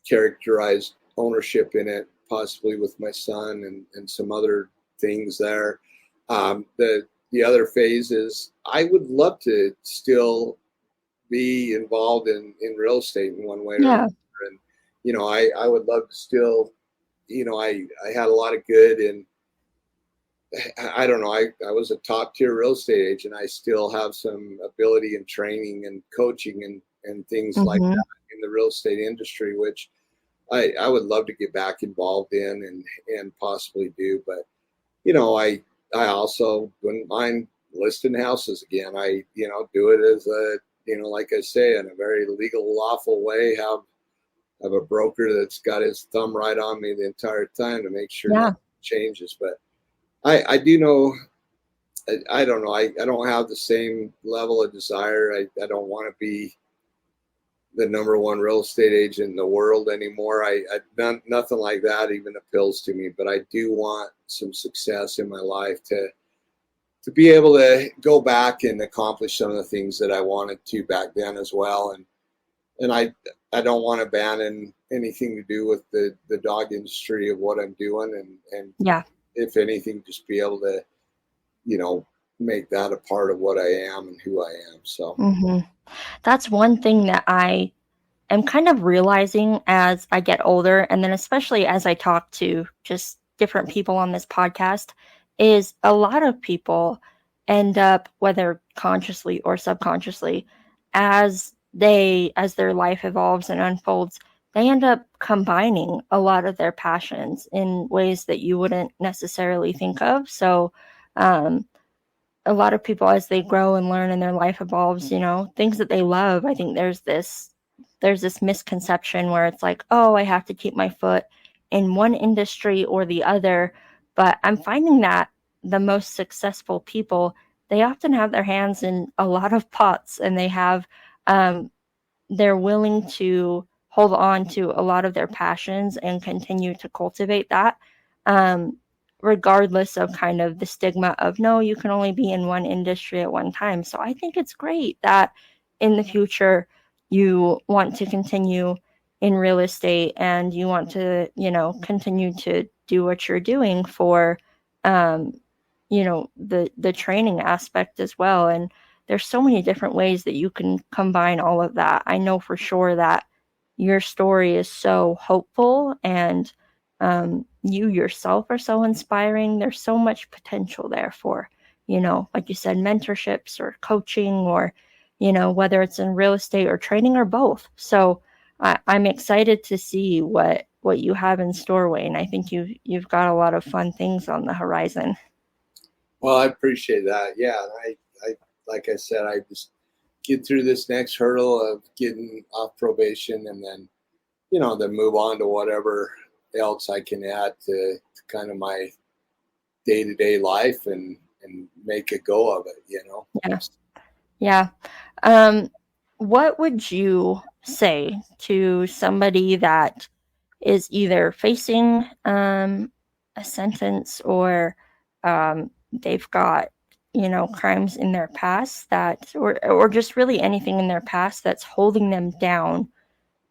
[SPEAKER 2] characterized ownership in it, possibly with my son and some other things there. The other phase is I would love to still be involved in real estate in one way or
[SPEAKER 1] yeah,
[SPEAKER 2] another. And, I would love to still, I had a lot of good and I don't know. I was a top tier real estate agent. I still have some ability in training and coaching and things like
[SPEAKER 1] hmm,
[SPEAKER 2] that in the real estate industry, which I would love to get back involved in and possibly do. But I also wouldn't mind listing houses again. I do it as a like I say in a very legal lawful way. Have a broker that's got his thumb right on me the entire time to make sure
[SPEAKER 1] yeah,
[SPEAKER 2] nothing changes. But I do know. I don't know. I don't have the same level of desire. I don't want to be the number one real estate agent in the world anymore. Nothing like that even appeals to me. But I do want some success in my life to be able to go back and accomplish some of the things that I wanted to back then as well. And I don't want to abandon anything to do with the dog industry of what I'm doing and
[SPEAKER 1] yeah.
[SPEAKER 2] if anything, just be able to, you know, make that a part of what I am and who I am. So
[SPEAKER 1] Hmm. That's one thing that I am kind of realizing as I get older, and then especially as I talk to just different people on this podcast, is a lot of people end up, whether consciously or subconsciously, as their life evolves and unfolds, they end up combining a lot of their passions in ways that you wouldn't necessarily think of. So, um, a lot of people as they grow and learn and their life evolves, things that they love, I think there's this misconception where it's like, oh, I have to keep my foot in one industry or the other. But I'm finding that the most successful people, they often have their hands in a lot of pots, and um, they're willing to hold on to a lot of their passions and continue to cultivate that, um, regardless of kind of the stigma of no, you can only be in one industry at one time. So I think it's great that in the future you want to continue in real estate and you want to, continue to do what you're doing for, um, the training aspect as well. And there's so many different ways that you can combine all of that. I know for sure that your story is so hopeful and You yourself are so inspiring. There's so much potential there for, like you said, mentorships or coaching or, whether it's in real estate or trading or both. So I'm excited to see what you have in store, Wayne. I think you've got a lot of fun things on the horizon.
[SPEAKER 2] Well, I appreciate that. Yeah, I like I said, I just get through this next hurdle of getting off probation, and then then move on to whatever else I can add to kind of my day to day life and make a go of it.
[SPEAKER 1] Yeah. Yeah. Um, what would you say to somebody that is either facing a sentence or they've got, crimes in their past or just really anything in their past that's holding them down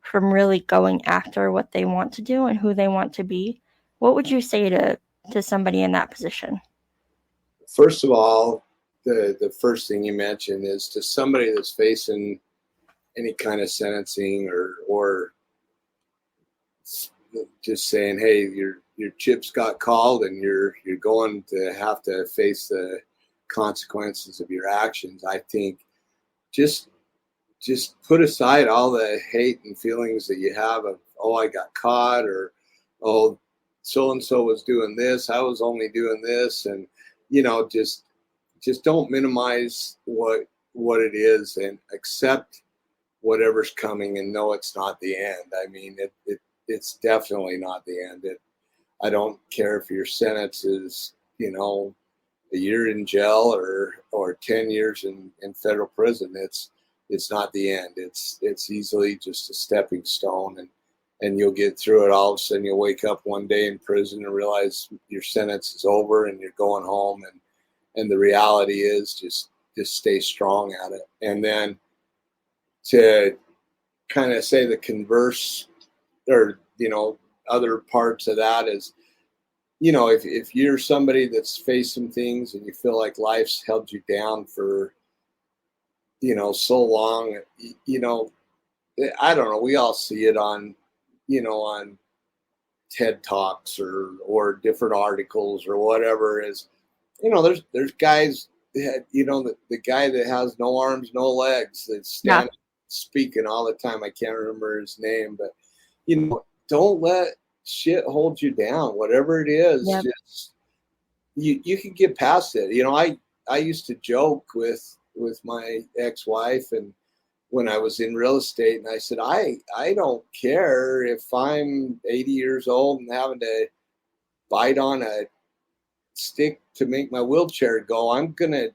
[SPEAKER 1] from really going after what they want to do and who they want to be? What would you say to somebody in that position?
[SPEAKER 2] First of all, the first thing you mentioned is to somebody that's facing any kind of sentencing or just saying, hey, your chips got called and you're going to have to face the consequences of your actions. I think just just put aside all the hate and feelings that you have of, oh, I got caught, or oh, so and so was doing this, I was only doing this, and just don't minimize what it is, and accept whatever's coming and know it's not the end. I mean, it's definitely not the end. I don't care if your sentence is, a year in jail or 10 years in federal prison. It's not the end. It's easily just a stepping stone, and you'll get through it. All of a sudden you'll wake up one day in prison and realize your sentence is over and you're going home, and the reality is just stay strong at it. And then to kind of say the converse, or other parts of that is, if you're somebody that's faced some things and you feel like life's held you down for so long, I don't know, we all see it on TED Talks or different articles or whatever. Is there's guys that, the guy that has no arms, no legs, that's
[SPEAKER 1] Yeah.
[SPEAKER 2] standing speaking all the time. I can't remember his name, but don't let shit hold you down. Whatever it is,
[SPEAKER 1] Yep.
[SPEAKER 2] just you can get past it. I used to joke with my ex-wife, and when I was in real estate, and I said, I don't care if I'm 80 years old and having to bite on a stick to make my wheelchair go. I'm gonna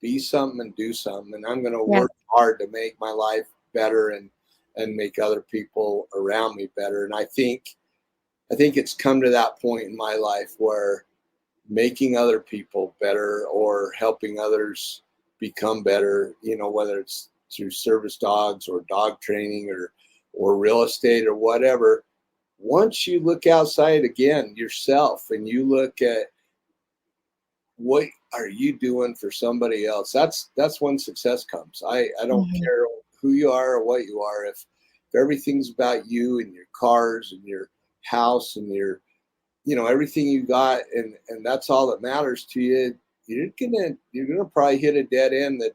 [SPEAKER 2] be something and do something, and I'm gonna
[SPEAKER 1] Yeah.
[SPEAKER 2] work hard to make my life better and make other people around me better. And I think it's come to that point in my life where making other people better or helping others become better, whether it's through service dogs or dog training or real estate or whatever. Once you look outside again yourself and you look at what are you doing for somebody else, that's when success comes. I don't
[SPEAKER 1] Mhm.
[SPEAKER 2] care who you are or what you are. If everything's about you and your cars and your house and your everything you got, and that's all that matters to you, you're gonna probably hit a dead end that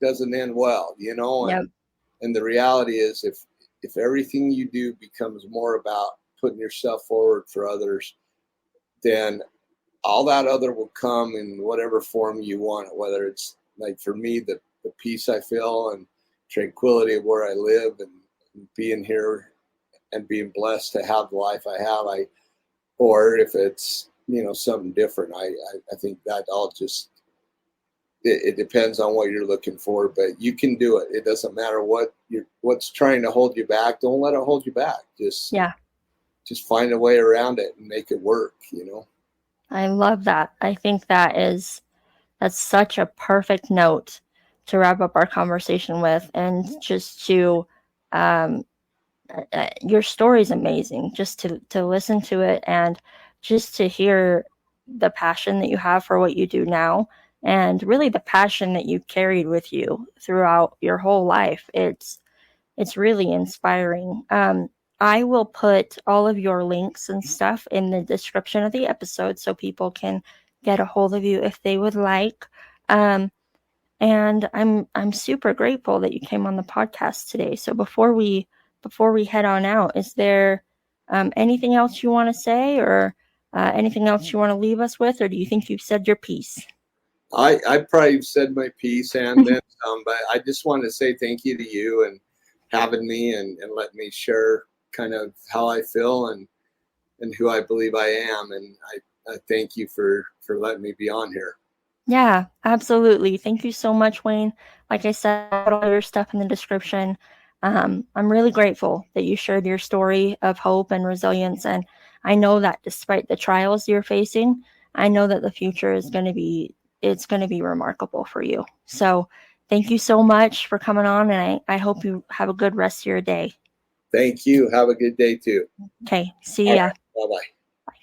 [SPEAKER 2] doesn't end well.
[SPEAKER 1] Yep.
[SPEAKER 2] And the reality is, if everything you do becomes more about putting yourself forward for others, then all that other will come in whatever form you want it, whether it's like for me, the peace I feel and tranquility of where I live, and being here and being blessed to have the life I have. Or if it's something different, I think that all just it depends on what you're looking for, but you can do it. It doesn't matter what's trying to hold you back. Don't let it hold you back.
[SPEAKER 1] Yeah.
[SPEAKER 2] Just find a way around it and make it work.
[SPEAKER 1] I love that. I think that's such a perfect note to wrap up our conversation with, and just to um, your story is amazing. Just to listen to it and just to hear the passion that you have for what you do now, and really the passion that you carried with you throughout your whole life. It's really inspiring. I will put all of your links and stuff in the description of the episode so people can get a hold of you if they would like. Um, and I'm super grateful that you came on the podcast today. So before we head on out, is there anything else you want to say, or anything else you want to leave us with, or do you think you've said your piece?
[SPEAKER 2] I probably said my piece and then some, but I just want to say thank you to you and having me and let me share kind of how I feel and who I believe I am. And I thank you for letting me be on here.
[SPEAKER 1] Yeah, absolutely. Thank you so much, Wayne. Like I said, I'll put all your stuff in the description. I'm really grateful that you shared your story of hope and resilience. And I know that despite the trials you're facing, I know that the future is going to be, it's going to be remarkable for you. So thank you so much for coming on. And I hope you have a good rest of your day.
[SPEAKER 2] Thank you. Have a good day too.
[SPEAKER 1] Okay. See
[SPEAKER 2] All
[SPEAKER 1] ya.
[SPEAKER 2] right. Bye bye.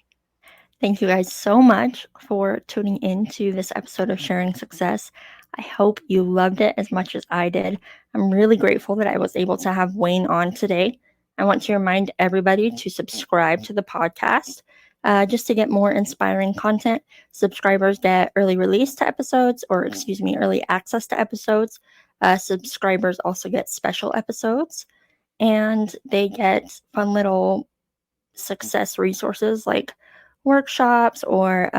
[SPEAKER 1] Thank you guys so much for tuning in to this episode of Sharing Success. I hope you loved it as much as I did. I'm really grateful that I was able to have Wayne on today. I want to remind everybody to subscribe to the podcast just to get more inspiring content. Subscribers get early release to episodes, or excuse me, early access to episodes. Subscribers also get special episodes, and they get fun little success resources like workshops or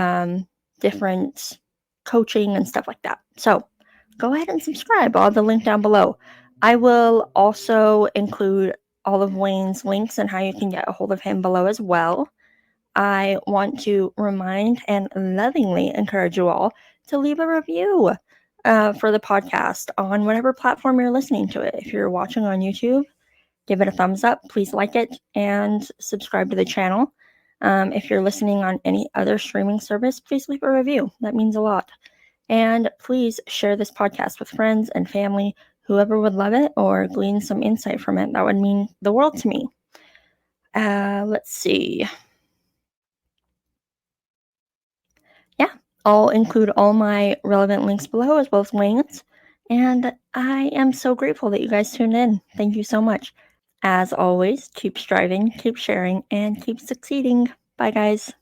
[SPEAKER 1] different coaching and stuff like that. So go ahead and subscribe. I'll have the link down below. I will also include all of Wayne's links and how you can get a hold of him below as well. I want to remind and lovingly encourage you all to leave a review for the podcast on whatever platform you're listening to it. If you're watching on YouTube, give it a thumbs up. Please like it and subscribe to the channel. If you're listening on any other streaming service, please leave a review. That means a lot. And please share this podcast with friends and family, whoever would love it or glean some insight from it. That would mean the world to me. Let's see. Yeah, I'll include all my relevant links below as well as Wayne's. And I am so grateful that you guys tuned in. Thank you so much. As always, keep striving, keep sharing, and keep succeeding. Bye, guys.